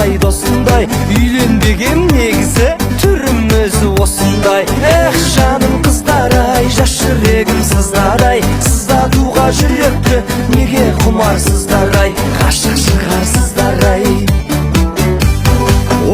қандай досындай, үйленбегем негізі түрім өзі осындай. Эх, жаным қыздар-ай, жас жүрегім сыздар-ай, сыздатуға жүректі неге құмарсыздар-ай, ғашық шығарсыздар-ай.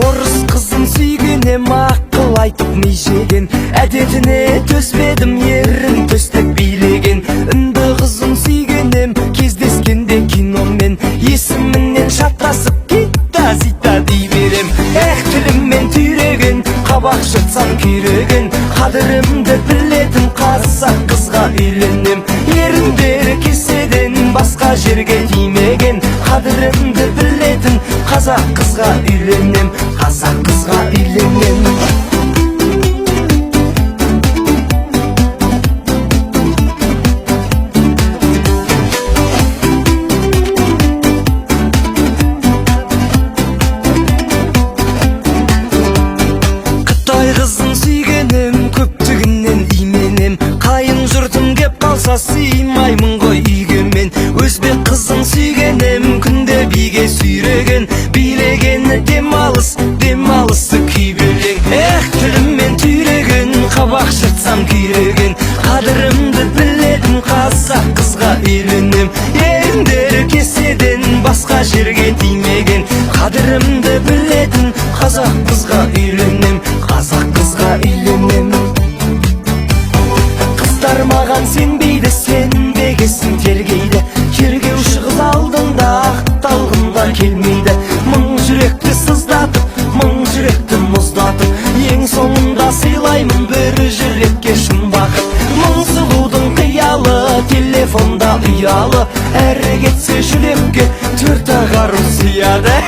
Орыс қызын сүйгенем, ақыл айтып ми жеген, әдетіне төзбедім, ерін төстеп билеген. Үнді қызын сүйгенем, кездескенде киномен, есімінен шатасып китта-зитта дей берем. Эх, тіліммен түйреген, қабақ жыртсам күйреген, қадірімді білетін қазақ қызға үйленем. Еріндері кеседен басқа жерге тимеген, қадірімді білетін қазақ қызға үйленем, қазақ қызға үйленем. Қытай қызын сүйгенем, көптігінен именем, қайын жұртым кеп қалса сыймаймын ғой үйге мен. Өзбек қызын сүйгенем, күнде биге сүйреген, билегені демалыс, демалысы күйбелең. Эх, тіліммен түйреген, қабақ жыртсам күйреген, қадірімді білетін қазақ қызға үйленем. Еріндері кеседен басқа жерге тимеген, қадірімді білетін қазақ қызға үйленем, қазақ қызға үйленем. Қыздар маған сенбейді, сенбегесін тергейді, тергеуші қыз алдында ақталғымға келмейді. Мың жүректі сыздатып, мың жүректі мұздатып, ең соңында сыйлаймын бір жүрекке шын бақыт. Мың сұлудың қиялы, телефонда ұялы, әрі кетсе жүрекке төрт ағару сияды.